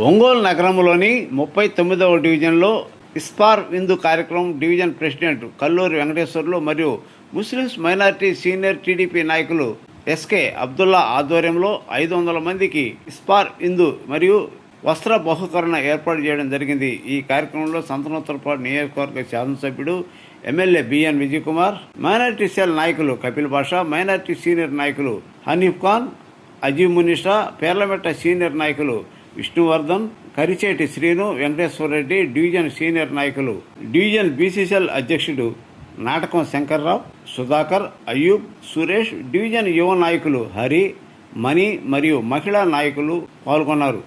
ఒంగోలు నగరంలోని 39వ డివిజన్లో ఇస్పార్ విందు కార్యక్రమం డివిజన్ ప్రెసిడెంట్ కల్లూరి వెంకటేశ్వర్లు మరియు ముస్లిమ్స్ మైనారిటీ సీనియర్ టీడీపీ నాయకులు ఎస్కే అబ్దుల్లా ఆధ్వర్యంలో 500 మందికి ఇస్పార్ విందు మరియు వస్త్ర బహుకరణ ఏర్పాటు చేయడం జరిగింది. ఈ కార్యక్రమంలో సంతనోత్తరపాడు నియోజకవర్గ శాసనసభ్యుడు MLA B N Vijay Kumar, minority cell నాయకులు కపిల్ బాషా, మైనారిటీ సీనియర్ నాయకులు హనీఫ్ ఖాన్, అజీమ్ మునిషా, పేర్లమెట్ట సీనియర్ నాయకులు విష్ణువర్ధన్, కరిచేటి శ్రీను, వెంకటేశ్వరరెడ్డి, డివిజన్ సీనియర్ నాయకులు, డివిజన్ బీసీసీఎల్ అధ్యక్షుడు నాటకం శంకర్రావు, సుధాకర్, అయ్యూబ్, సురేష్, డివిజన్ యువ నాయకులు హరి, మణి మరియు మహిళా నాయకులు పాల్గొన్నారు.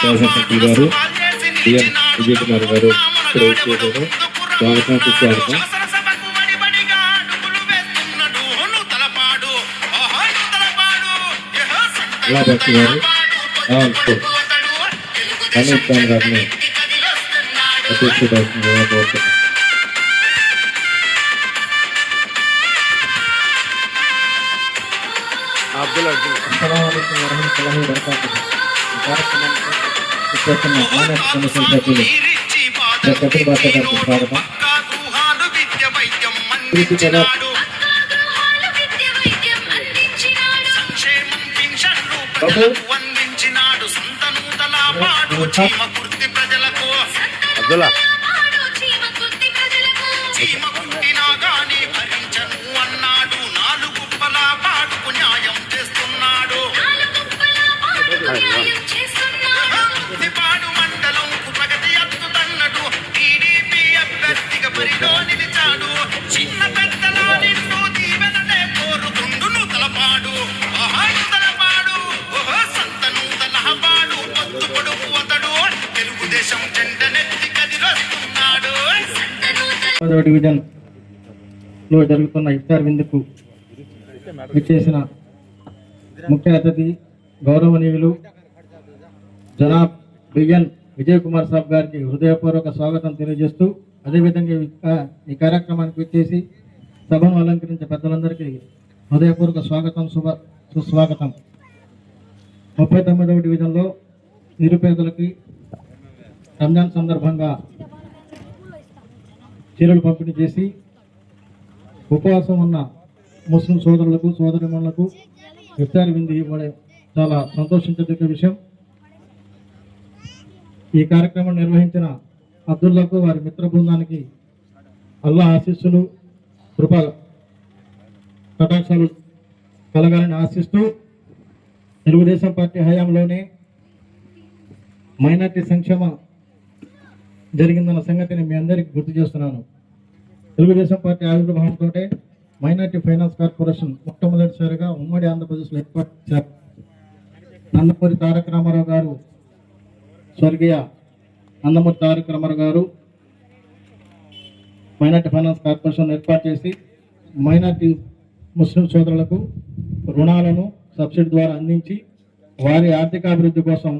శాసనసభ్యులు గారు బిఎన్ విజయ్ కుమార్ గారు స్వాగతం సుస్వాగతం. భక్తి గారు హనీఫ్ ఖాన్ గారిని అధ్యక్షుడు కోరుతున్నాను. కపిల్ బాషా గారికి స్వాగతం. అబ్దుల్లా డివిజన్ లో జరుగుతున్న ఇఫ్తార్ విందుకు విచ్చేసిన ముఖ్య అతిథి గౌరవనీయులు జనాబ్ బిఎన్ విజయ్ కుమార్ సాబ్ గారికి హృదయపూర్వక స్వాగతం తెలియజేస్తూ, అదేవిధంగా ఈ కార్యక్రమానికి విచ్చేసి సభను అలంకరించే పెద్దలందరికీ హృదయపూర్వక స్వాగతం, సుస్వాగతం. 39వ డివిజన్లో నిరుపేదలకి రంజాన్ సందర్భంగా చీరలు పంపిణీ చేసి ఉపవాసం ఉన్న ముస్లిం సోదరులకు సోదరిమణులకు ఇఫ్తార్ విందు ఇవ్వడం చాలా సంతోషించదగ్గ విషయం. ఈ కార్యక్రమం నిర్వహించిన అబ్దుల్లాకు వారి మిత్ర బృందానికి అల్లా ఆశీస్సులు కృప కటాక్షాలు కలగాలని ఆశిస్తూ తెలుగుదేశం పార్టీ హయాంలోనే మైనార్టీ సంక్షేమ జరిగిందన్న సంగతిని మీ అందరికీ గుర్తు చేస్తున్నాను. తెలుగుదేశం పార్టీ ఆవిర్భావంతో మైనార్టీ ఫైనాన్స్ కార్పొరేషన్ మొట్టమొదటిసారిగా ఉమ్మడి ఆంధ్రప్రదేశ్లో ఏర్పాటు చేశారు. నందమూరి తారక రామారావు గారు, స్వర్గీయ నందమూరి తారక రామారావు గారు మైనార్టీ ఫైనాన్స్ కార్పొరేషన్ ఏర్పాటు చేసి మైనార్టీ ముస్లిం సోదరులకు రుణాలను సబ్సిడీ ద్వారా అందించి వారి ఆర్థికాభివృద్ధి కోసం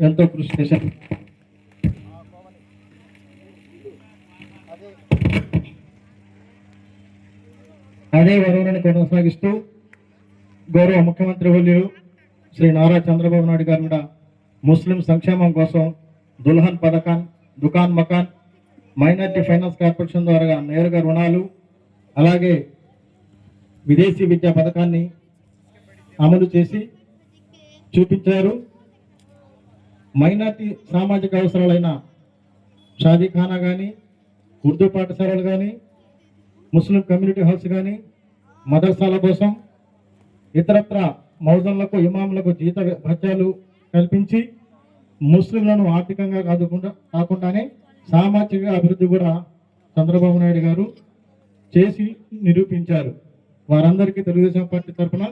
ఎంతో కృషి చేశారు. అదే వరుణని కొనసాగిస్తూ గౌరవ ముఖ్యమంత్రి వర్యులు శ్రీ నారా చంద్రబాబు నాయుడు గారు కూడా ముస్లిం సంక్షేమం కోసం దుల్హన్ పథకాన్, దుకాన్ మకాన్, మైనార్టీ ఫైనాన్స్ కార్పొరేషన్ ద్వారా నేరుగా రుణాలు, అలాగే విదేశీ విద్యా పథకాన్ని అమలు చేసి చూపించారు. మైనార్టీ సామాజిక అవసరాలైన షాదీఖానా కానీ, ఉర్దూ పాఠశాలలు కానీ, ముస్లిం కమ్యూనిటీ హౌస్ కానీ, మదర్సాల కోసం ఇతరత్ర మౌజన్లకు ఇమాములకు జీత భత్యాలు కల్పించి ముస్లింలను ఆర్థికంగా కాకుండానే సామాజిక అభివృద్ధి కూడా చంద్రబాబు నాయుడు గారు చేసి నిరూపించారు. వారందరికీ తెలుగుదేశం పార్టీ తరఫున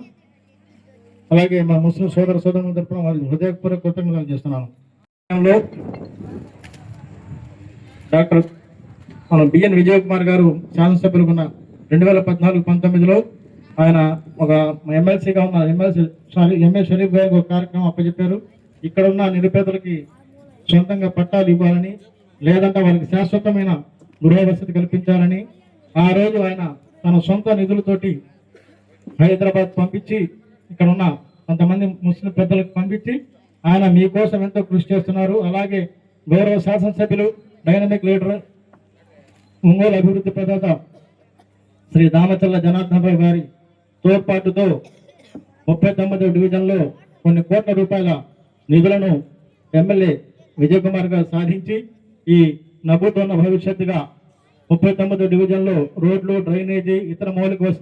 అలాగే మా ముస్లిం సోదర సోదరుల తరఫున వారి హృదయపూర్వక కృతజ్ఞతలు చేస్తున్నాను. డాక్టర్ మన బిఎన్ విజయ్ కుమార్ గారు శాసనసభ్యులు ఉన్న 2014-19లో ఆయన ఒక ఎమ్మెల్సీగా ఉన్న ఎంఏ షరీఫ్ గారికి ఒక కార్యక్రమం అప్పచెప్పారు. ఇక్కడ ఉన్న నిరుపేదలకి సొంతంగా పట్టాలు ఇవ్వాలని, లేదంటే వారికి శాశ్వతమైన గృహ వసతి కల్పించాలని ఆ రోజు ఆయన తన సొంత నిధులతోటి హైదరాబాద్ పంపించి ఇక్కడ ఉన్న కొంతమంది ముస్లిం పెద్దలకు పంపించి ఆయన మీకోసం ఎంతో కృషి చేస్తున్నారు. అలాగే గౌరవ శాసనసభ్యులు, డైనమిక్ లీడర్, ఒంగోలు అభివృద్ధి ప్రదాత శ్రీ దామచల్ల జనార్దన్ రావు గారి తోడ్పాటుతో 39వ డివిజన్లో కొన్ని కోట్ల రూపాయల నిధులను ఎమ్మెల్యే విజయ్ కుమార్ గారు సాధించి ఈ నభూతోన్న భవిష్యత్తుగా 39వ డివిజన్లో రోడ్లు, డ్రైనేజీ, ఇతర మౌలిక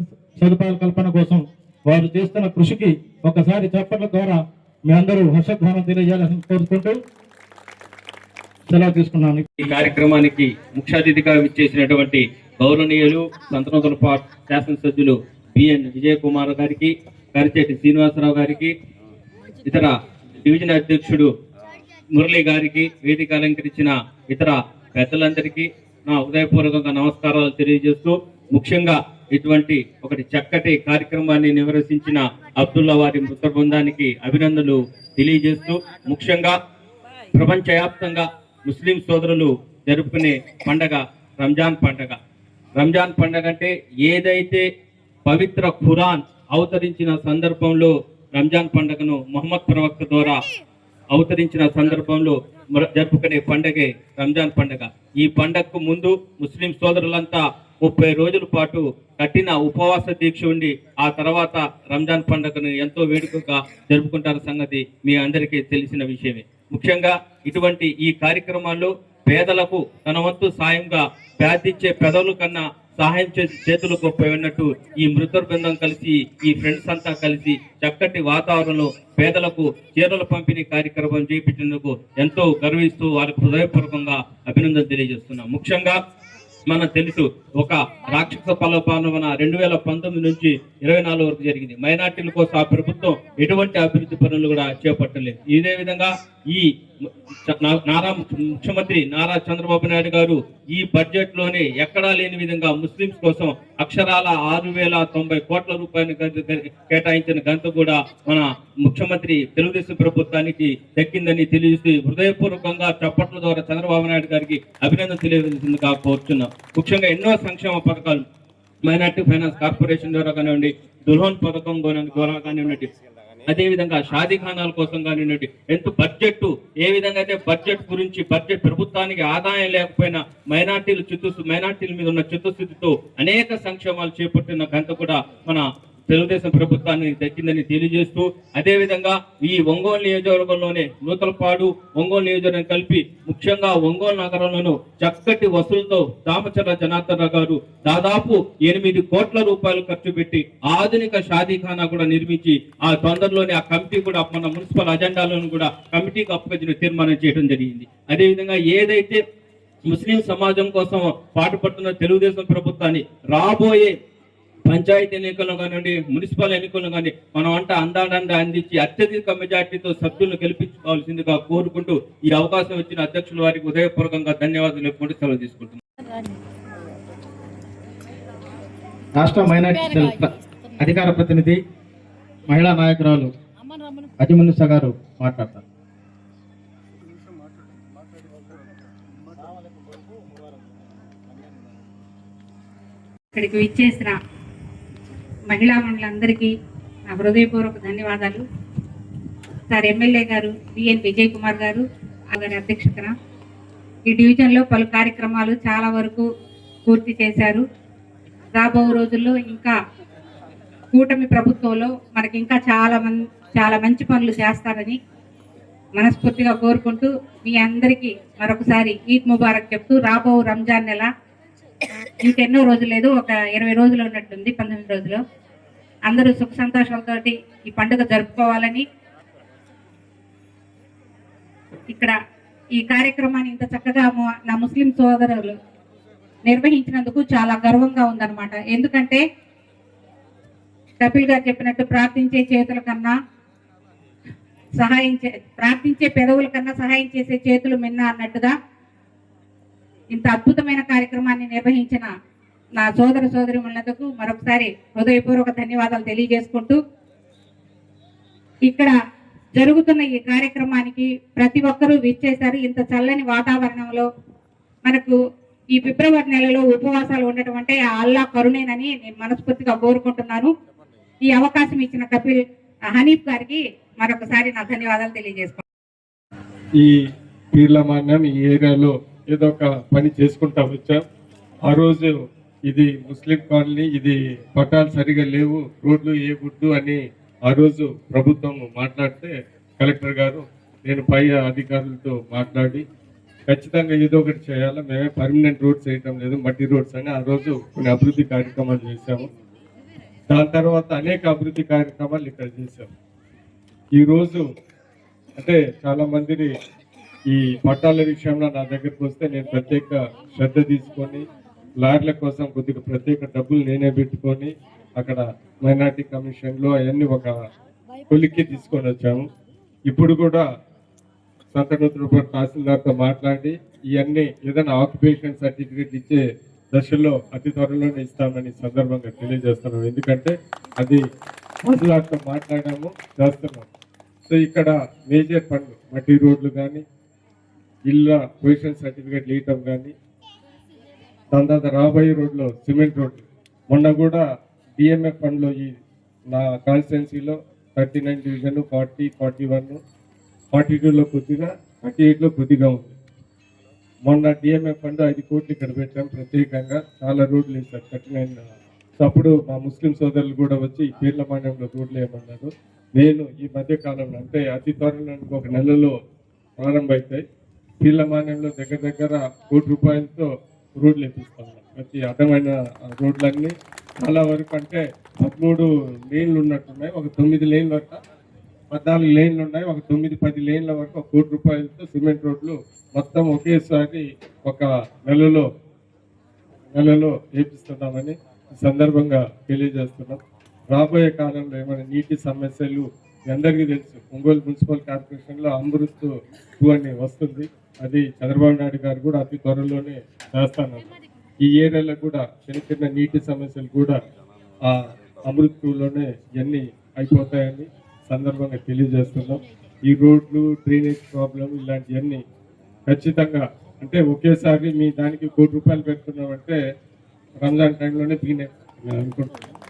సదుపాయాల కల్పన కోసం వారు చేస్తున్న కృషికి ఒకసారి చప్పట్ల ద్వారా మీ అందరూ హర్షధ్వానం తెలియజేయాలని కోరుకుంటూ సెలవు తీసుకున్నాను. ఈ కార్యక్రమానికి ముఖ్య అతిథిగా విచ్చేసినటువంటి గౌరవనీయులు సంతనోతులపాటు శాసనసభ్యులు బిఎన్ విజయ్ కుమార్ గారికి, కరిచేటి శ్రీనివాసరావు గారికి, ఇతర డివిజన్ అధ్యక్షుడు మురళి గారికి, వేదిక అలంకరించిన ఇతర పెద్దలందరికీ నా హృదయపూర్వకంగా నమస్కారాలు తెలియజేస్తూ, ముఖ్యంగా ఇటువంటి ఒకటి చక్కటి కార్యక్రమాన్ని నిర్వహించిన అబ్దుల్లా వారి మిత్ర బృందానికి అభినందనలు తెలియజేస్తూ, ముఖ్యంగా ప్రపంచవ్యాప్తంగా ముస్లిం సోదరులు జరుపుకునే పండగ రంజాన్ పండగ. రంజాన్ పండగ అంటే ఏదైతే పవిత్ర ఖురాన్ అవతరించిన సందర్భంలో రంజాన్ పండుగను ముహమ్మద్ ప్రవక్త ద్వారా అవతరించిన సందర్భంలో జరుపుకునే పండగే రంజాన్ పండుగ. ఈ పండగకు ముందు ముస్లిం సోదరులంతా 30 రోజుల పాటు కఠిన ఉపవాస దీక్ష ఉండి ఆ తర్వాత రంజాన్ పండుగను ఎంతో వేడుకగా జరుపుకుంటారు సంగతి మీ అందరికీ తెలిసిన విషయమే. ముఖ్యంగా ఇటువంటి ఈ కార్యక్రమాల్లో పేదలకు తన వంతు సాయంగా ప్రార్థించే పెదవుల కన్నా సహాయం చేసి చేతులు గొప్ప ఉన్నట్టు ఈ మృత బృందం కలిసి, ఈ ఫ్రెండ్స్ అంతా కలిసి చక్కటి వాతావరణంలో పేదలకు చీరల పంపిణీ కార్యక్రమం చేపట్టినందుకు ఎంతో గర్విస్తూ వారికి హృదయపూర్వకంగా అభినందన తెలియజేస్తున్నాం. ముఖ్యంగా మనకు తెలుసు, ఒక రాక్షస పాలన 2019 నుంచి 24 వరకు జరిగింది. మైనార్టీల కోసం ఆ ప్రభుత్వం ఎటువంటి అభివృద్ధి పనులు కూడా చేపట్టలేదు. ఇదే విధంగా ఈ ముఖ్యమంత్రి నారా చంద్రబాబు నాయుడు గారు ఈ బడ్జెట్ లోనే ఎక్కడా లేని విధంగా ముస్లింస్ కోసం అక్షరాల 6,090 కోట్ల రూపాయలు కేటాయించిన ఘనత కూడా మన ముఖ్యమంత్రి తెలుగుదేశం ప్రభుత్వానికి దక్కిందని తెలియజేస్తూ హృదయపూర్వకంగా చప్పట్ల ద్వారా చంద్రబాబు నాయుడు గారికి అభినందన తెలియజేసిందిగా కోరుచున్నాం. ముఖ్యంగా ఎన్నో సంక్షేమ పథకాలు మైనార్టీ ఫైనాన్స్ కార్పొరేషన్ ద్వారా కానివ్వండి, దుల్హన్ పథకం ద్వారా కానివ్వండి, అదేవిధంగా షాదీఖానాల కోసం కానివ్వండి, ఎంత బడ్జెట్ ఏ విధంగా అయితే బడ్జెట్ ప్రభుత్వానికి ఆదాయం లేకపోయినా మైనార్టీల మీద ఉన్న చిత్తశుద్ధితో అనేక సంక్షేమాలు చేపట్టిన ఘనత కూడా మన తెలుగుదేశం ప్రభుత్వాన్ని దక్కిందని తెలియజేస్తూ, అదేవిధంగా ఈ ఒంగోలు నియోజకవర్గంలోనే నూతలపాడు ఒంగోలు నియోజకవర్గం కలిపి ముఖ్యంగా ఒంగోలు నగరంలోనూ చక్కటి వసూలతో దామచర్ల జనార్దన్ రావు గారు దాదాపు 8 కోట్ల రూపాయలు ఖర్చు పెట్టి ఆధునిక షాదీఖానా కూడా నిర్మించి ఆ తొందరలోనే ఆ కమిటీ కూడా మన మున్సిపల్ అజెండాలను కూడా కమిటీకి అప్పగించిన తీర్మానం చేయడం జరిగింది. అదేవిధంగా ఏదైతే ముస్లిం సమాజం కోసం పాటుపడుతున్న తెలుగుదేశం ప్రభుత్వాన్ని రాబోయే పంచాయతీ ఎన్నికల్లో కానివ్వండి, మున్సిపల్ ఎన్నికల్లో కానీ మనం అందాడంగా అందించి అత్యధిక మెజార్టీతో సభ్యులను గెలిపించుకోవాల్సిందిగా కోరుకుంటూ ఈ అవకాశం ఇచ్చిన అధ్యక్షుల వారికి హృదయపూర్వకంగా ధన్యవాదాలు చెప్పుకుంటూ సెలవు తీసుకుంటున్నాను. రాష్ట్ర మైనార్టీ సెల్ అధికార ప్రతినిధి మహిళా నాయకురాలు అజిమునిసా గారు మాట్లాడతారు. ఇక్కడికి విచ్చేసిన మహిళా మండలందరికీ నా హృదయపూర్వక ధన్యవాదాలు. సార్ ఎమ్మెల్యే గారు బిఎన్ విజయ్ కుమార్ గారు గారి అధ్యక్షతన ఈ డివిజన్లో పలు కార్యక్రమాలు చాలా వరకు పూర్తి చేశారు. రాబో రోజుల్లో ఇంకా కూటమి ప్రభుత్వంలో మనకి ఇంకా చాలా మంచి పనులు చేస్తారని మనస్ఫూర్తిగా కోరుకుంటూ మీ అందరికీ మరొకసారి ఈద్ ముబారక్ చెప్తూ రాబో రంజాన్ నెల ఇంకెన్నో రోజులు లేదు, ఒక 20 రోజులు ఉన్నట్టుంది, 19 రోజులు. అందరూ సుఖ సంతోషాలతోటి ఈ పండుగ జరుపుకోవాలని, ఇక్కడ ఈ కార్యక్రమాన్ని ఇంత చక్కగా నా ముస్లిం సోదరులు నిర్వహించినందుకు చాలా గర్వంగా ఉందన్నమాట. ఎందుకంటే కపిల్ గారు చెప్పినట్టు ప్రార్థించే పెదవుల కన్నా సహాయం చేసే చేతులు మిన్న అన్నట్టుగా ఇంత అద్భుతమైన కార్యక్రమాన్ని నిర్వహించిన నా సోదరులకు మరొకసారి హృదయపూర్వక ధన్యవాదాలు తెలియజేసుకుంటూ, ఇక్కడ జరుగుతున్న ఈ కార్యక్రమానికి ప్రతి ఒక్కరూ విచ్చేశారు. ఇంత చల్లని వాతావరణంలో మనకు ఈ ఫిబ్రవరి నెలలో ఉపవాసాలు ఉండటం అంటే ఆ అల్లా కరుణేనని నేను మనస్ఫూర్తిగా కోరుకుంటున్నాను. ఈ అవకాశం ఇచ్చిన కపిల్ హనీఫ్ గారికి మరొకసారి నా ధన్యవాదాలు తెలియజేసుకుంటాను. ఈ పీర్ల మాన్యం ఈ ఏరియాలో ఏదో ఒక పని చేసుకుంటా వచ్చాం. ఆ రోజు ఇది ముస్లిం కాలనీ, ఇది పట్టాలు సరిగా లేవు, రోడ్లు ఏ గుడ్డు అని ఆ రోజు ప్రభుత్వం మాట్లాడితే కలెక్టర్ గారు నేను పై అధికారులతో మాట్లాడి ఖచ్చితంగా ఏదో ఒకటి చేయాలి, మేమే పర్మనెంట్ రోడ్స్ వేయటం లేదు, మట్టి రోడ్స్ అని ఆ రోజు కొన్ని అభివృద్ధి కార్యక్రమాలు చేశాము. దాని తర్వాత అనేక అభివృద్ధి కార్యక్రమాలు ఇక్కడ చేశాము. ఈరోజు అంటే చాలా మందిని ఈ పట్టాల విషయంలో నా దగ్గరకు వస్తే నేను ప్రత్యేక శ్రద్ధ తీసుకొని లారీల కోసం కొద్దిగా ప్రత్యేక డబ్బులు నేనే పెట్టుకొని అక్కడ మైనార్టీ కమిషన్లో అవన్నీ ఒక కొలిక్కి తీసుకొని వచ్చాము. ఇప్పుడు కూడా సంతనూతనపూర్ తహసీల్దార్తో మాట్లాడి ఇవన్నీ ఏదైనా ఆక్యుపేషన్ సర్టిఫికేట్ ఇచ్చే దశలో అతి త్వరలోనే ఇస్తామని సందర్భంగా తెలియజేస్తున్నాం. ఎందుకంటే అది తహసీల్దార్తో మాట్లాడాము, చేస్తున్నాం. సో ఇక్కడ మేజర్ పనులు మట్టి రోడ్లు కానీ ఇళ్ళ పొజిషన్ సర్టిఫికేట్ ఇవ్వటం కానీ, దాని తర్వాత రాబోయే రోడ్లో సిమెంట్ రోడ్లు మొన్న కూడా డిఎంఎఫ్ ఫండ్లో ఈ నా కాన్స్టిట్యున్సీలో 39 డివిజన్ 40, 41, 42లో కొద్దిగా 38లో కొద్దిగా ఉంది. మొన్న డిఎంఎఫ్ ఫండ్ 5 కోట్లు ఇక్కడ పెట్టాం ప్రత్యేకంగా, చాలా రోడ్లు వేశారు 39. సో అప్పుడు మా ముస్లిం సోదరులు కూడా వచ్చి పీర్ల మాన్యంలో రోడ్లు వేయమన్నారు. నేను ఈ మధ్య కాలంలో అంటే అతి త్వరలో ఒక నెలలో ప్రారంభమవుతాయి. పీర్ల మాన్యంలో దగ్గర 1 కోటి రూపాయలతో రోడ్లు వేపిస్తాం. ప్రతి అడ్డమైన రోడ్లన్నీ చాలా వరకు అంటే 13 లేన్లు ఉన్నట్టున్నాయి, ఒక 9 లేన్ల వరకు 14 లేన్లు ఉన్నాయి, ఒక 9-10 లేన్ల వరకు 1 కోటి రూపాయలతో సిమెంట్ రోడ్లు మొత్తం ఒకేసారి ఒక నెలలో వేపిస్తున్నామని ఈ సందర్భంగా తెలియజేస్తున్నాం. రాబోయే కాలంలో ఏమైనా నీటి సమస్యలు అందరికీ తెలుసు, ఒంగోలు మున్సిపల్ కార్పొరేషన్లో అమృత్ 2 అని వస్తుంది, అది చంద్రబాబు నాయుడు గారు కూడా అతి త్వరలోనే చేస్తాను. ఈ ఏరియాలో కూడా చిన్న నీటి సమస్యలు కూడా ఆ అమృత్ 2లోనే ఇవన్నీ అయిపోతాయని సందర్భంగా తెలియజేస్తున్నాం. ఈ రోడ్లు డ్రైనేజ్ ప్రాబ్లం ఇలాంటివన్నీ ఖచ్చితంగా అంటే ఒకేసారి మీ దానికి 1 కోటి రూపాయలు పెడుతున్నామంటే రంజాన్ టైంలోనే నేను అనుకుంటున్నాను.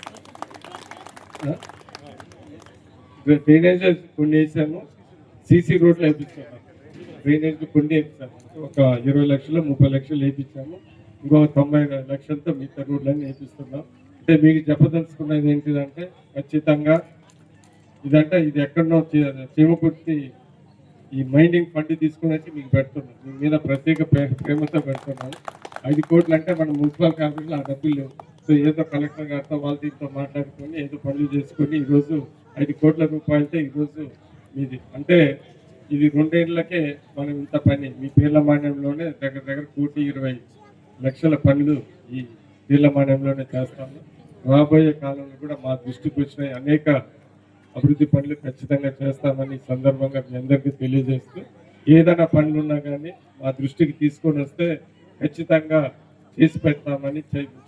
డ్రైనేజ్ కొన్ని వేసాము, సీసీ రోడ్లు వేయించాము. డ్రైనేజ్ కొన్ని వేయించాము, ఒక 20 లక్షలు 30 లక్షలు వేయించాము. ఇంకో 90 లక్షలతో మిగతా రోడ్లన్నీ వేపిస్తున్నాం. అంటే మీకు చెప్పదలుచుకున్నది ఏంటిదంటే ఖచ్చితంగా ఇది ఎక్కడో చీమకుర్తి ఈ మైనింగ్ ఫండ్ తీసుకుని వచ్చి మీకు పెడుతున్నాం. మీ మీద ప్రత్యేక ప్రేమతో పెడుతున్నాను. 5 కోట్లు అంటే మన మున్సిపల్ కార్పొరేషన్ ఆ డబ్బులు లేవు. సో ఏదో కలెక్టర్ గారితో వాళ్ళ దీంతో మాట్లాడుకొని ఏదో పనులు చేసుకొని ఈరోజు 5 కోట్ల రూపాయలతో ఈరోజు మీది అంటే ఇది 2 ఏళ్ళకే మనం ఇంత పని మీ పీర్లమాన్యంలోనే దగ్గర 1,20 లక్షల పనులు ఈ పీర్లమాన్యంలోనే చేస్తాము. రాబోయే కాలంలో కూడా మా దృష్టికి వచ్చిన అనేక అభివృద్ధి పనులు ఖచ్చితంగా చేస్తామని సందర్భంగా మీ అందరికీ తెలియజేస్తూ ఏదైనా పనులు ఉన్నా కానీ మా దృష్టికి తీసుకొని వస్తే ఖచ్చితంగా చేసి పెడతామని,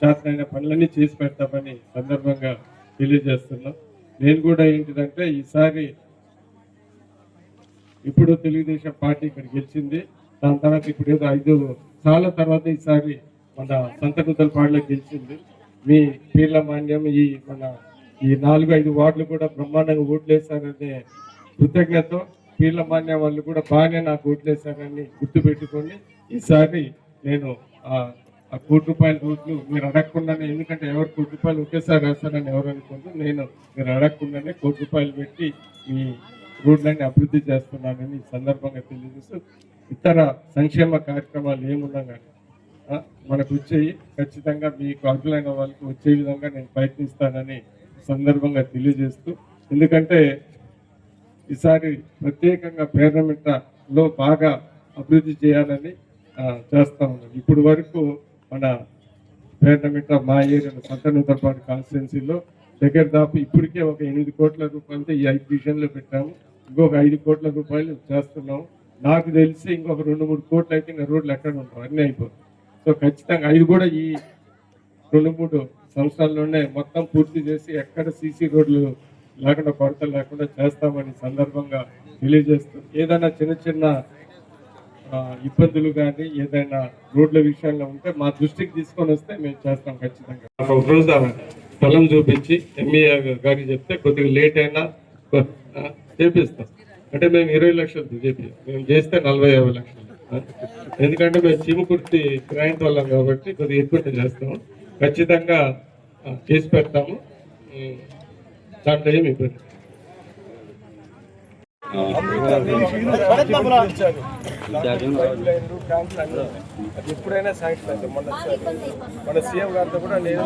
చేతనైన పనులన్నీ చేసి పెడతామని సందర్భంగా తెలియజేస్తున్నాం. నేను కూడా ఏంటిదంటే ఈసారి ఇప్పుడు తెలుగుదేశం పార్టీ ఇక్కడ గెలిచింది. దాని తర్వాత ఇప్పుడు ఏదో 5 సార్ల తర్వాత ఈసారి మన సంతనూతలపాడులో గెలిచింది. మీ పీర్లమాన్యం ఈ 4-5 వార్డులు కూడా బ్రహ్మాండంగా ఓట్లేశారనే కృతజ్ఞత, పీర్లమాన్యం వాళ్ళు కూడా బాగానే నాకు ఓట్లేశారని గుర్తుపెట్టుకొని ఈసారి నేను ఆ ₹1 కోటి రోడ్లు మీరు అడగకుండానే, ఎందుకంటే ఎవరు ₹1 కోటి ఒకేసారి వేస్తారని ఎవరు అనుకుంటూ నేను మీరు అడగకుండానే ₹1 కోటి పెట్టి ఈ రోడ్లన్నీ అభివృద్ధి చేస్తున్నానని ఈ సందర్భంగా తెలియజేస్తూ ఇతర సంక్షేమ కార్యక్రమాలు ఏమున్నా కానీ మనకు వచ్చేవి ఖచ్చితంగా మీకు అర్హులైన వాళ్ళకి వచ్చే విధంగా నేను ప్రయత్నిస్తానని సందర్భంగా తెలియజేస్తూ, ఎందుకంటే ఈసారి ప్రత్యేకంగా పేర్నమిట్టలో బాగా అభివృద్ధి చేయాలని చేస్తా ఉన్నాం. ఇప్పుడు వరకు మన పేర్నమిట్ట మా ఏరియాలో సంతనూతలపాడు కాన్స్టిట్యున్సీలో దాపు ఇప్పటికే ఒక 8 కోట్ల రూపాయలతో ఈ 5 డివిజన్లో పెట్టాము. ఇంకొక 5 కోట్ల రూపాయలు చేస్తున్నాము. నాకు తెలిసి ఇంకొక 2-3 కోట్లు అయితే ఇంకా రోడ్లు ఎక్కడ ఉంటాం, అన్నీ అయిపోతాయి. సో ఖచ్చితంగా 5 కూడా ఈ 2-3 సంవత్సరాల్లోనే మొత్తం పూర్తి చేసి ఎక్కడ సీసీ రోడ్లు లేకుండా, కొరత లేకుండా చేస్తామని సందర్భంగా తెలియజేస్తూ, ఏదైనా చిన్న ఇబ్బందులు కానీ ఏదైనా రోడ్ల విషయాల్లో ఉంటే మా దృష్టికి తీసుకొని వస్తే మేము చేస్తాం ఖచ్చితంగా. ఒక రోజు స్థలం చూపించి ఎంఈ గారికి చెప్తే కొద్దిగా లేట్ అయినా చేపిస్తాం. అంటే మేము 20 లక్షలు చేపి మేము చేస్తే 40-50 లక్షలు. ఎందుకంటే మేము చీమకుర్తి క్లయింట్ వాళ్ళం కాబట్టి కొద్దిగా ఎక్కువ చేస్తాము. ఖచ్చితంగా చేసి పెడతాము. దాంట్లో ఏమి ఇబ్బంది. ఎప్పుడైనా శాంక్షన్ అయితే మన సీఎం గారితో కూడా నేను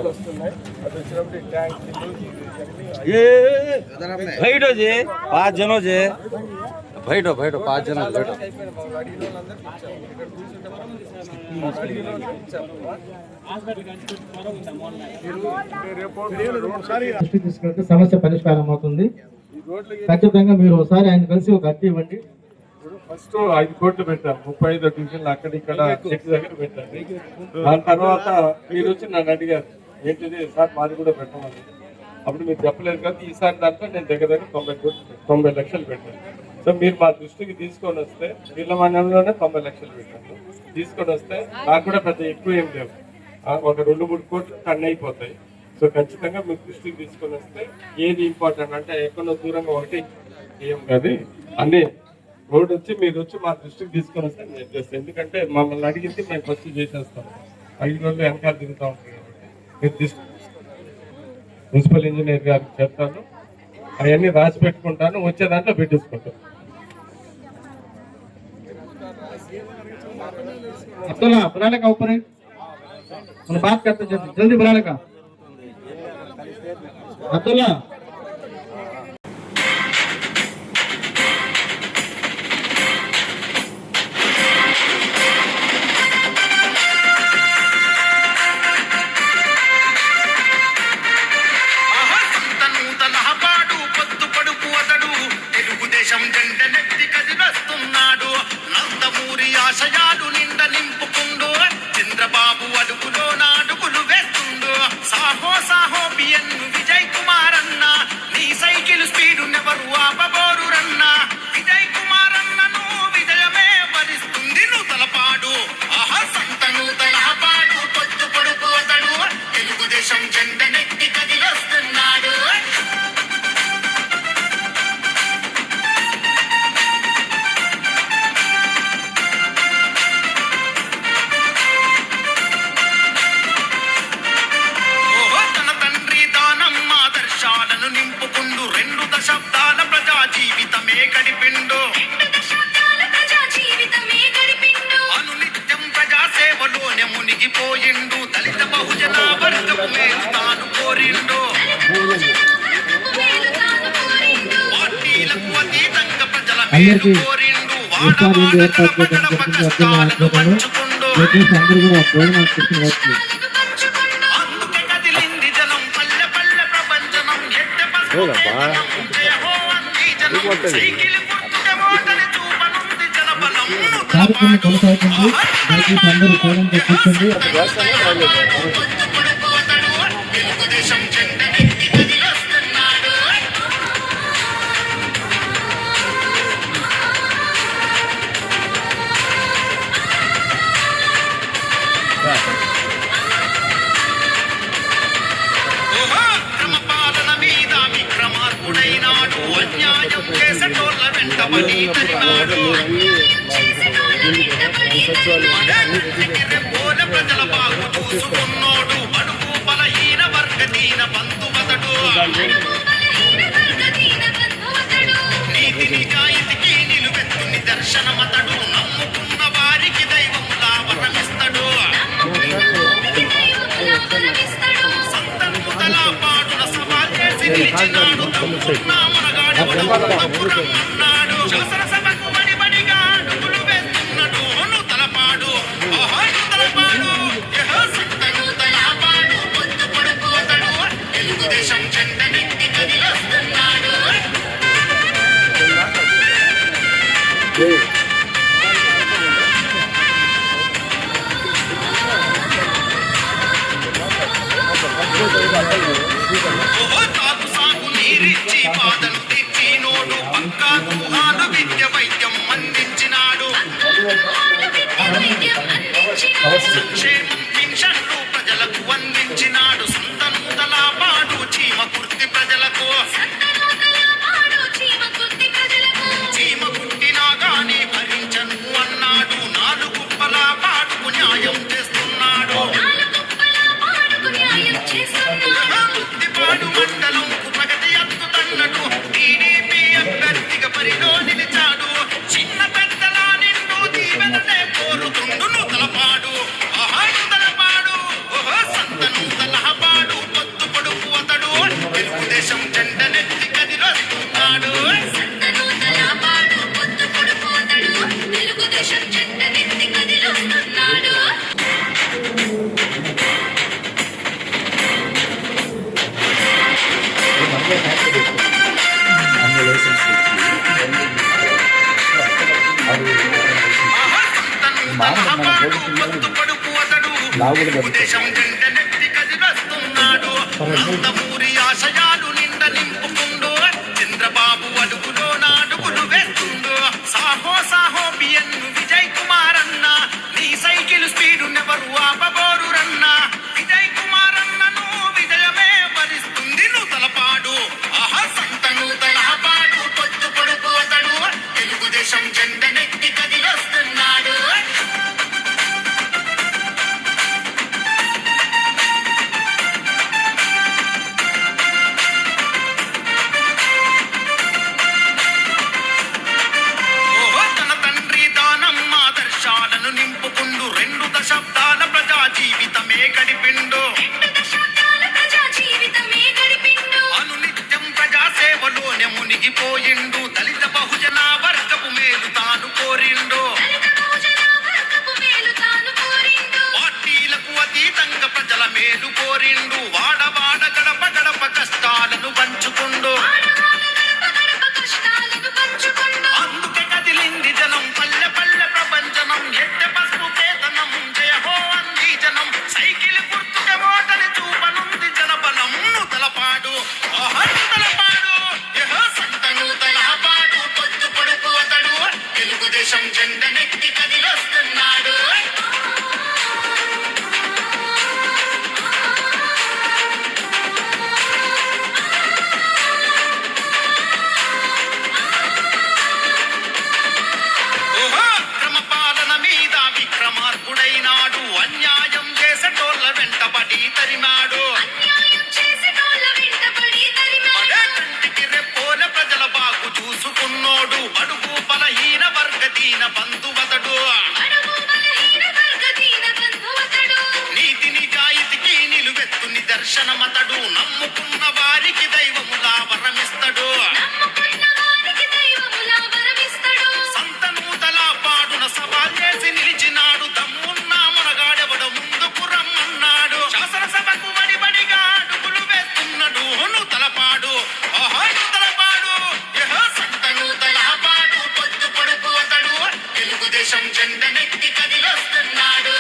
వస్తున్నాయి. అది వచ్చినప్పుడు ఈ ట్యాంక్ पाँच जनों जे बैठो 5 जन बैठो. తీసుకెళ్తే సమస్య పరిష్కారం అవుతుంది. ఖచ్చితంగా మీరు ఒకసారి ఆయన కలిసి ఒక అర్జీ ఇవ్వండి. ఫస్ట్ 5 కోట్లు పెట్టాం, 35 డివిజన్లు అక్కడ ఇక్కడ చెట్టు దగ్గర పెట్టండి. దాని తర్వాత మీరు వచ్చి నన్ను అడిగారు ఏంటిది సార్ మాది కూడా పెట్టమని. అప్పుడు మీరు చెప్పలేదు కదా. ఈసారి దాంట్లో నేను దగ్గర 90 లక్షలు పెట్టాను. సో మీరు మా దృష్టికి తీసుకొని వస్తే పీర్లమాన్యంలోనే 90 లక్షలు పెట్టాను. తీసుకొని వస్తే నాకు కూడా పెద్ద ఎక్కువ ఏం లేవు, ఒక 2-3 కోట్లు అన్నీ అయిపోతాయి. సో ఖచ్చితంగా మీరు దృష్టికి తీసుకొని వస్తే ఏది ఇంపార్టెంట్ అంటే ఎక్కడో దూరంగా ఒకటి ఏం కాదు, అన్నీ రోడ్ వచ్చి మీరు వచ్చి మా దృష్టికి తీసుకొని వస్తే నేను చేస్తాను. ఎందుకంటే మమ్మల్ని అడిగింది మేము ఫస్ట్ చేసేస్తాం. 5 రోజులు వెనకాల తిరుగుతూ ఉంటాం కాబట్టి మున్సిపల్ ఇంజనీర్ గారికి చెప్తాను, అవన్నీ రాసి పెట్టుకుంటాను, వచ్చే దాంట్లో పెట్టేసుకుంటాను. अब्दुल्ला बुलाने का ऊपर है, बात करते जल्दी बुलाने का. अब्दुल्ला ఆశయాలు నిండ నింపుకుండు చంద్రబాబు అడుగులో నాడుగులు వేస్తుండు. సాహో సాహో బిఎన్ విజయ్ కుమార్ అన్న మునిగిపోయిండు దళిత బహుజన వర్గపు మేలు తాను కోరిండు పార్టీలకు అతీతంగా ప్రజల మేలు కోరిండు వాడవాడ గడప గడప కష్టాలను పంచుకుండు అందుకే కదిలింది జనం పల్లె పల్లె ప్రపంచనం ఎట్టె పసుపు జయహో అంది జనం సైకిల్ గుర్తుకే మోటని చూపనుంది జనబలం కార్యక్రమం కొనసాగుతుంది. దయచేసి అందరూ సైలెంట్ గా కూర్చోండి. తెలుగుదేశం జెండనెత్తి కదిలొస్తున్నాడు క్రమ పాలన మీద విక్రమార్కుడైనాడు అన్యాయం చేసటోళ్ళ వెంటబడి తరినాడు రెప్పోల ప్రజల బాగు చూసుకున్నోడు బడుగు బలహీన వర్గ దీన బంధువతడు నీతి నిజాయితీకి నిలువెత్తు నిదర్శనమతడు నమ్ముకున్న వారికి దైవములా వరమిస్తడు సంతనుతల పాడున సవాల్ చేసి నిలిచినాడు తమ్మున్నా మనగాడి అన్నాడు శాసనసభకు బడిబడిగా అడుగులు వేస్తున్నడు తలపాడు తలపాడు తలపాడు పొద్దు పడుకోతడు తెలుగుదేశం జెండనెత్తి కదిలొస్తున్నాడు తాగు సాగు నీరిచ్చి బాధను తెచ్చి నోడు పక్కా తుహాను విద్య వైద్యం అందించినాడు సంక్షేమం పెన్షన్లు ప్రజలకు అందించినాడు సంతనూతల పాడు చీమ కుర్తి ప్రజలకు చీమ కుట్టినా గాని భరించను అన్నాడు నాలుగు పలా పాటుకు న్యాయం చేస్తున్నాడు ముత్తిపాడు మండలంకు ప్రగతి అత్తుతన్నట్టు టీడీపీ అభ్యర్థిగా పరిలో నిలిచాడు చిన్న పెద్దల నిండు దీవెననే కోరుతుండు తలపాడు తలపాడు సంతను తలపాడు పొత్తు పొడుపు అతడు తెలుగుదేశం జెండనెత్తి కదిలొస్తున్నాడు తెలుగుదేశం జెండనెత్తి కదిలొస్తున్నాడు తెలుగుదేశం జెండనెత్తి కదిలొస్తున్నాడు నందమూరి ఆశయాలు నిండ నింపుకుండు చంద్రబాబు అడుగులో నాడుగులు వేస్తుండు సాహో సాహో బిఎన్ విజయ్ కుమార్ అన్న నీ సైకిల్ స్పీడు నెవరు ఆపబోరు రన్న విజయ్ కుమార్ అన్నను విజయమే వరిస్తుంది నువ్వు తలపాడు సంతను తలపాడు పొద్దు పొడుపు అతడు తెలుగుదేశం జెండనెత్తి కదిలొస్తున్నాడు తన తండ్రి దానం ఆదర్శాలను నింపుకుండు 2 దశాబ్దాల ప్రజా జీవితమే గడిపిండు అనునిత్యం ప్రజా సేవలోనే మునిగిపోయిండు దళిత బహుజన వర్గపు మేలు తాను కోరిండు పార్టీలకు అతీతంగా ప్రజల మేలు కోరిండు వాడవాడ గడప గడప కష్టాలను పంచుకుండు అందుకే కదిలింది జనం పల్లె పల్లె ప్రపంచనం ఎట్టె పసుపు కేతనం జయహో అంది జనం సైకిల్ గుర్తుకే మోటని చూపనుంది జనబలం తలపాడు తలపాడు సంతను తలపాడు పొద్దు పొడుపు అతడు తెలుగుదేశం జెండనెత్తి కదిలొస్తున్నాడు క్రమ పాలన మీద విక్రమార్కుడైనాడు అన్యాయం చేసటోళ్ళ వెంటబడి తరిమాడు కంటికి రెప్పోల ప్రజల బాగు చూసుకున్నోడు బడుగు బలహీన వర్గ దీన బంధువతడు దర్శనమతడు నమ్ముకున్న వారికి దైవములా వరమిస్తడు సంతనూతల పాడున సవాల్ చేసి నిలిచినాడు దమ్మున్న మనగాడెవడ ముందుకు రమ్మన్నాడు శాసనసభకు వడిబడిగా అడుగులు వేస్తున్నాడు నూతలపాడు నూతలపాడు సంతనూతల పాడు పొద్దు పొడుపు అతడు తెలుగుదేశం జెండనెత్తి కదిలొస్తున్నాడు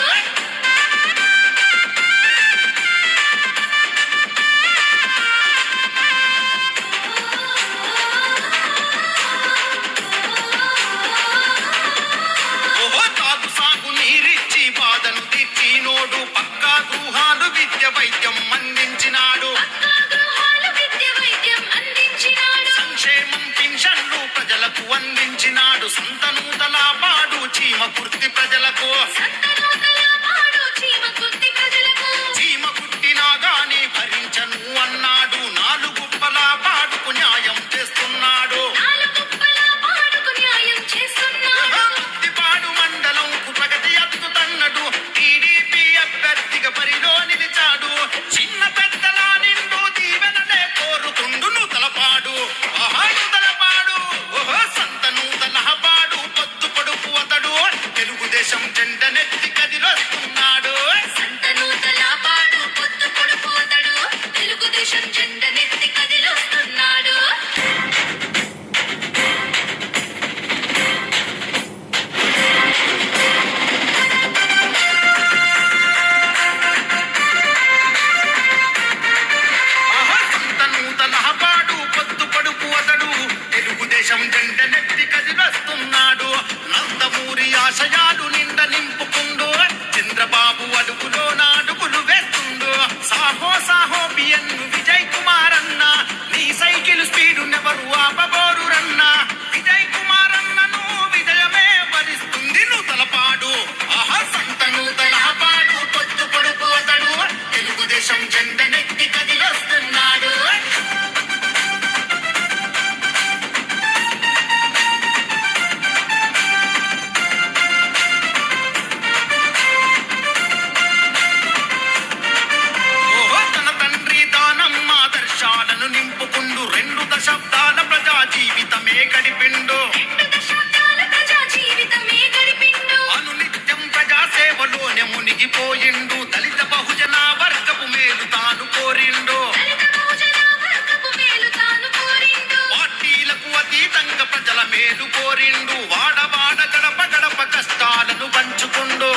వైద్యం అందించినాడు సంక్షేమం పింఛన్లు ప్రజలకు అందించినాడు సంతనూతల పాడు చీమ కుర్తి ప్రజలకు చీమ కుట్టినా గాని భరించను అన్నాడు నాలుగుప్పల పాడుకు న్యాయం చేస్తున్నాడు ముత్తిపాడు మండలంకు ప్రగతి అద్దుతన్నడు టీడీపీ అభ్యర్థిగా పరిలో నిలిచాడు చిన్న పెద్దల నిండు దీవెనలే కోరుకుండు నూతలపాడు నూతలపాడు సంతనూతల పాడు పొద్దు పొడుపు అతడు తెలుగుదేశం జెండనెత్తి కదిలొస్తున్నాడు సంతనూతల పాడు పొద్దు పొడుపు అతడు తెలుగుదేశం జెండనెత్తి కదిలొస్తున్నాడు తెలుగుదేశం జెండనెత్తి కదిలొస్తున్నాడు నందమూరి ఆశయాలు నిండ నింపుకుండు చంద్రబాబు అడుగులో నాడుగులు వేస్తుండు సాహో సాహో బిఎన్ విజయ్ కుమార్ అన్న నీ సైకిల్ స్పీడు నెవరు ఆపబోరు రన్న విజయ్ కుమార్ అన్నను విజయమే వరిస్తుంది నూతలపాడు సంతనూతల పాడు పొద్దు పొడుపు అతడు తెలుగుదేశం జెండనెత్తి కదిలొస్తున్నాడు నింపుకుండు 2 దశాబ్దాల ప్రజా జీవితమే గడిపిండు అనునిత్యం ప్రజా సేవలోనే మునిగిపోయిండు దళిత బహుజన వర్గపు మేలు తాను కోరిండు పార్టీలకు అతీతంగా ప్రజల మేలు కోరిండు వాడవాడ గడప గడప కష్టాలను పంచుకుండు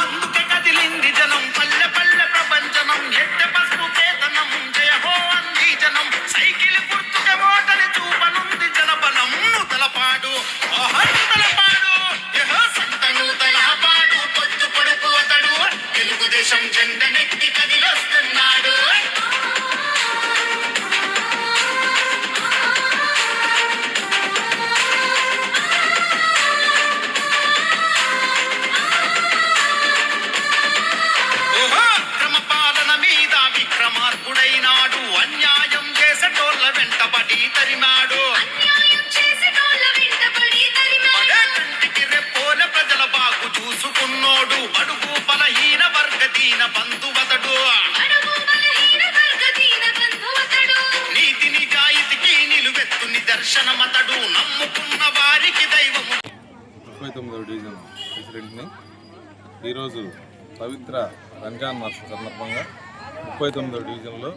అందుకే కదిలింది జనం పల్లె పల్లె ప్రపంచనం ఎట్టె పసుపు కేతనం జయ హో అంది జనం సైకిల్ గుర్తుకే మోటని చూపనుంది జనబలం నూతలపాడు నూతలపాడు సంతనూతల పాడు పొద్దు పొడుపు అతడు తెలుగుదేశం జెండనెత్తి కదిలొస్తున్నాడు విక్రమార్కుడైనాడు అన్యాయం చేసేటోళ్ళ వెంటబడి తరిమాడు కంటికి రెప్పోల ప్రజల బాగు చూసుకున్నోడు బడుగు బలహీన వర్గ దీన బంధువతడు నీతి నిజాయితీకి నిలువెత్తు నిదర్శనమతడు నమ్ముకున్న వారికి దైవము 39వ డివిజన్ ప్రెసిడెంట్ని ఈరోజు పవిత్ర రంజాన్ మాసం సందర్భంగా 39వ డివిజన్లో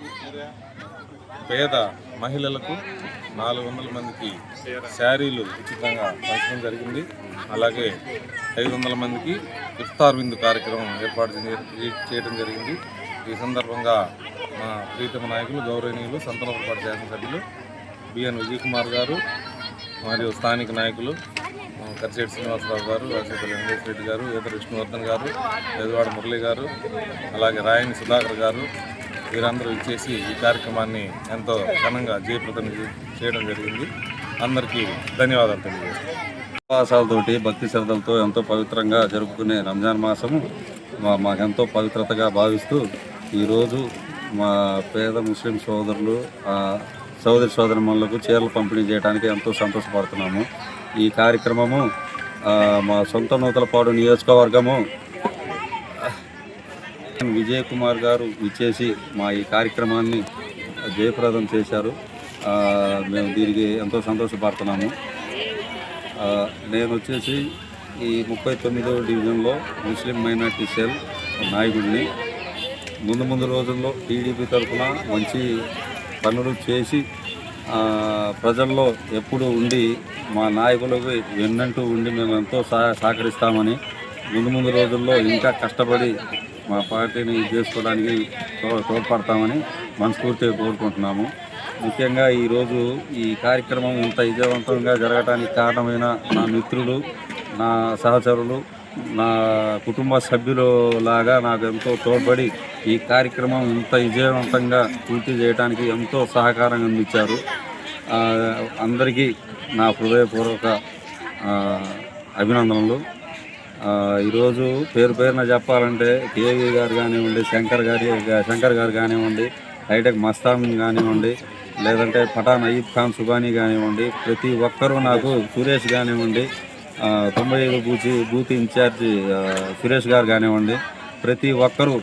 పేద మహిళలకు 400 మందికి శారీలు ఉచితంగా పంచడం జరిగింది. అలాగే 500 మందికి ఇఫ్తార్ విందు కార్యక్రమం ఏర్పాటు చేయడం జరిగింది. ఈ సందర్భంగా మా ప్రీతమ నాయకులు గౌరవనీయులు సంతనూతలపాడు శాసనసభ్యులు బిఎన్ విజయ్ కుమార్ గారు మరియు స్థానిక నాయకులు కరిచేటి శ్రీనివాసరావు గారు, వాసిపల్లి వెంకటేశ్వర రెడ్డి గారు, ఈత విష్ణువర్ధన్ గారు, పెదవాడ మురళి గారు, అలాగే రాయని సుధాకర్ గారు వీరందరూ ఇచ్చేసి ఈ కార్యక్రమాన్ని ఎంతో ఘనంగా జయప్రదం చేయడం జరిగింది. అందరికీ ధన్యవాదాలు తెలియజేస్తాను. ఉపవాసాలతోటి భక్తి శ్రద్ధలతో ఎంతో పవిత్రంగా జరుపుకునే రంజాన్ మాసము మాకెంతో పవిత్రతగా భావిస్తూ ఈరోజు మా పేద ముస్లిం సోదరులు సోదరి సోదరిమణులకు చీరలు పంపిణీ చేయడానికి ఎంతో సంతోషపడుతున్నాము. ఈ కార్యక్రమము మా సొంత నూతలపాడు నియోజకవర్గము విజయ్ కుమార్ గారు ఇచ్చేసి మా ఈ కార్యక్రమాన్ని జయప్రదం చేశారు. మేము దీనికి ఎంతో సంతోషపడుతున్నాము. నేను వచ్చేసి ఈ 39వ డివిజన్లో ముస్లిం మైనార్టీ సెల్ నాయకుడిని. ముందు రోజుల్లో టీడీపీ తరఫున మంచి పనులు చేసి ప్రజల్లో ఎప్పుడు ఉండి మా నాయకులకు వెన్నంటూ ఉండి మేము ఎంతో సహకరిస్తామని ముందు రోజుల్లో ఇంకా కష్టపడి మా పార్టీని చేసుకోవడానికి తోడ్పడతామని మనస్ఫూర్తిగా కోరుకుంటున్నాము. ముఖ్యంగా ఈరోజు ఈ కార్యక్రమం ఇంత విజయవంతంగా జరగడానికి కారణమైన నా మిత్రులు, నా సహచరులు, నా కుటుంబ సభ్యులలాగా నాకు ఎంతో తోడ్పడి ఈ కార్యక్రమం ఇంత విజయవంతంగా పూర్తి చేయడానికి ఎంతో సహకారం అందించారు. అందరికీ నా హృదయపూర్వక అభినందనలు. ఈరోజు పేరున చెప్పాలంటే కేవీ గారు కానివ్వండి, శంకర్ గారు కానివ్వండి, హైటెక్ మస్తాన్ కానివ్వండి, లేదంటే పఠాన్ అయ్యూబ్ ఖాన్ సుబానీ కానివ్వండి, ప్రతి ఒక్కరూ నాకు, సురేష్ కానివ్వండి, 95 బూత్ ఇన్ఛార్జి సురేష్ గారు కానివ్వండి, ప్రతి ఒక్కరూ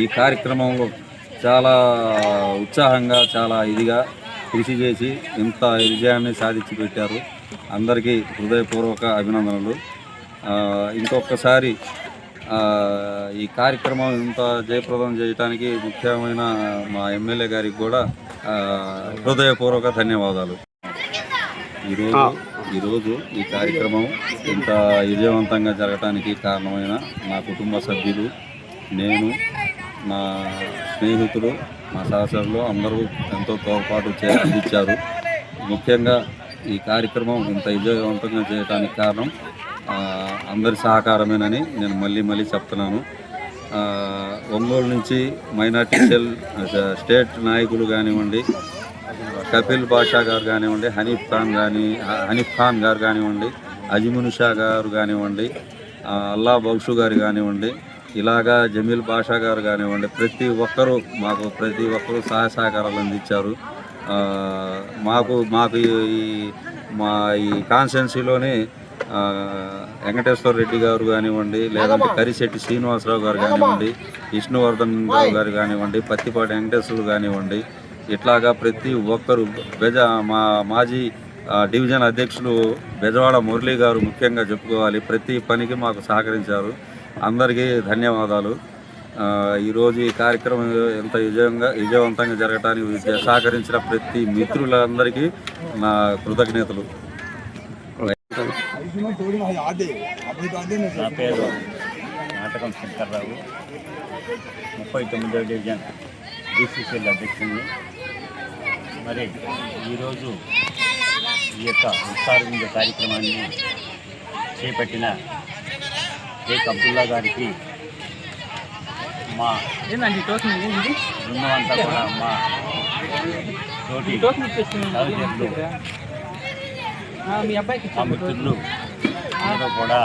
ఈ కార్యక్రమంలో చాలా ఉత్సాహంగా చాలా ఇదిగా కృషి చేసి ఇంత విజయాన్ని సాధించి పెట్టారు. అందరికీ హృదయపూర్వక అభినందనలు. ఇంకొకసారి ఈ కార్యక్రమం ఇంత జయప్రదం చేయడానికి ముఖ్యమైన మా ఎమ్మెల్యే గారికి కూడా హృదయపూర్వక ధన్యవాదాలు. ఈరోజు ఈ కార్యక్రమం ఇంత విజయవంతంగా జరగడానికి కారణమైన నా కుటుంబ సభ్యులు, నేను, నా స్నేహితులు, మా సహచరులు అందరూ ఎంతో తోడ్పాటు అందించారు. ముఖ్యంగా ఈ కార్యక్రమం ఇంత విజయవంతంగా చేయడానికి కారణం అందరి సహకారమేనని నేను మళ్ళీ చెప్తున్నాను. ఒంగోలు నుంచి మైనార్టీ సెల్ స్టేట్ నాయకులు కానివ్వండి, కపిల్ బాషా గారు కానివ్వండి, హనీఫ్ ఖాన్ గారు కానివ్వండి, అజిమున్ షా గారు కానివ్వండి, అల్లా బక్షు గారు కానివ్వండి, ఇలాగా జమీల్ బాషా గారు కానివ్వండి, ప్రతి ఒక్కరూ సహాయ సహకారాలు అందించారు. మాకు మా ఈ కాన్స్టిట్యున్సీలోనే వెంకటేశ్వర రెడ్డి గారు కానివ్వండి, లేదంటే కరిశెట్టి శ్రీనివాసరావు గారు కానివ్వండి, విష్ణువర్ధన్ రావు గారు కానివ్వండి, పత్తిపాటి వెంకటేశ్వరులు కానివ్వండి, ఇట్లాగా ప్రతి ఒక్కరు మా మాజీ డివిజన్ అధ్యక్షులు బెజవాడ మురళీ గారు ముఖ్యంగా చెప్పుకోవాలి. ప్రతి పనికి మాకు సహకరించారు. అందరికీ ధన్యవాదాలు. ఈరోజు ఈ కార్యక్రమం ఎంత విజయవంతంగా జరగడానికి సహకరించిన ప్రతి మిత్రులందరికీ నా కృతజ్ఞతలు. నా పేరు నాటకం శంకర్రావు, 39వ డివిజన్ బీసీసీఎల్ అధ్యక్షుడిని. మరి ఈరోజు ఈ యొక్క విస్తారమైన కార్యక్రమాన్ని చేపట్టిన షేక్ అబ్దుల్లా గారికి మా బృందం అంతా కూడా మా తోటి సహచరులు, మా మిత్రులు అందరూ కూడా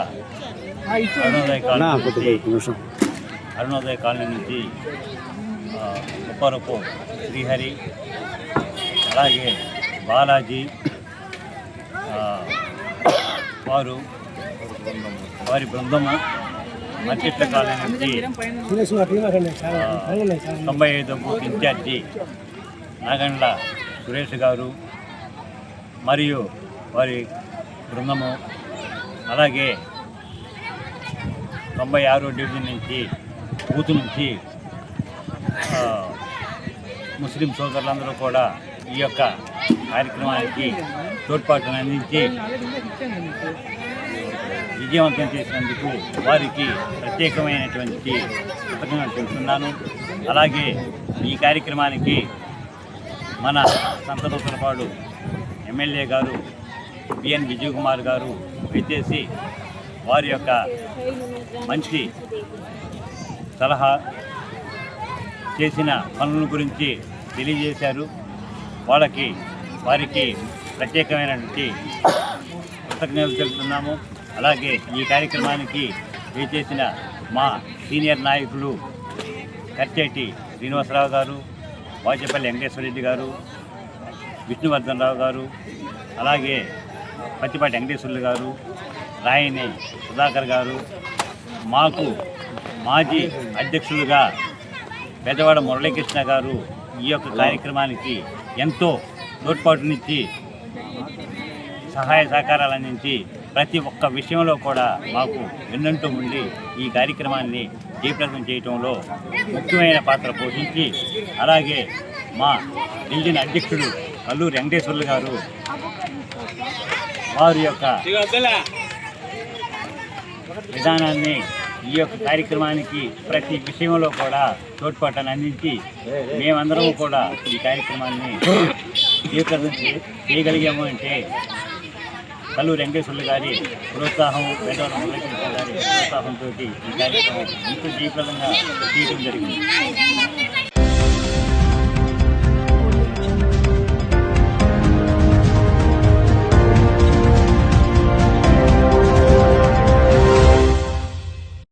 అరుణోదయ కాలనీ నుంచి ముప్పరపు శ్రీహరి, అలాగే బాలాజీ వారి బృందము మర్చెట్ల కాలనీ నుంచి 95వ బూత్ ఇన్ఛార్జి నాగండ్ల సురేష్ గారు మరియు వారి బృందము, అలాగే 96వ డివిజన్ నుంచి బూత్ నుంచి ముస్లిం సోదరులందరూ కూడా ఈ యొక్క కార్యక్రమానికి తోడ్పాటును అందించి విజయవంతం చేసినందుకు వారికి ప్రత్యేకమైనటువంటి కృతజ్ఞతలు తెలుపుతున్నాను. అలాగే ఈ కార్యక్రమానికి మన సంతనూతలపాడు ఎమ్మెల్యే గారు బిఎన్ విజయ్ కుమార్ గారు వచ్చేసి వారి యొక్క మంచి సలహా చేసిన పనుల గురించి తెలియజేశారు. వారికి ప్రత్యేకమైనటువంటి కృతజ్ఞతలు తెలుపుతున్నాము. అలాగే ఈ కార్యక్రమానికి చేసిన మా సీనియర్ నాయకులు కర్చేటి శ్రీనివాసరావు గారు, వాచేపల్లి వెంకటేశ్వర రెడ్డి గారు, విష్ణువర్ధన్ రావు గారు, అలాగే పత్తిపాటి వెంకటేశ్వర్లు గారు, రాయని సుధాకర్ గారు మాకు మాజీ అధ్యక్షులుగా పెద్దవాడ మురళీకృష్ణ గారు ఈ యొక్క కార్యక్రమానికి ఎంతో తోడ్పాటునిచ్చి సహాయ సహకారాలు అందించి ప్రతి ఒక్క విషయంలో కూడా మాకు వెన్నంటూ ఉండి ఈ కార్యక్రమాన్ని జయప్రదం చేయటంలో ముఖ్యమైన పాత్ర పోషించి, అలాగే మా డివిజన్ అధ్యక్షుడు కల్లూరి వెంకటేశ్వర్లు గారు వారి యొక్క విధానాన్ని ఈ యొక్క కార్యక్రమానికి ప్రతి విషయంలో కూడా తోడ్పాటును అందించి మేమందరం కూడా ఈ కార్యక్రమాన్ని జయప్రదం చేయగలిగాము అంటే కల్లూరి వెంకటేశ్వర్లు గారి ప్రోత్సాహం, పెద్దవాళ్ళ మురళీకృష్ణ గారి ప్రోత్సాహంతో ఈ కార్యక్రమం ఇంత జయప్రదంగా చేయడం జరిగింది.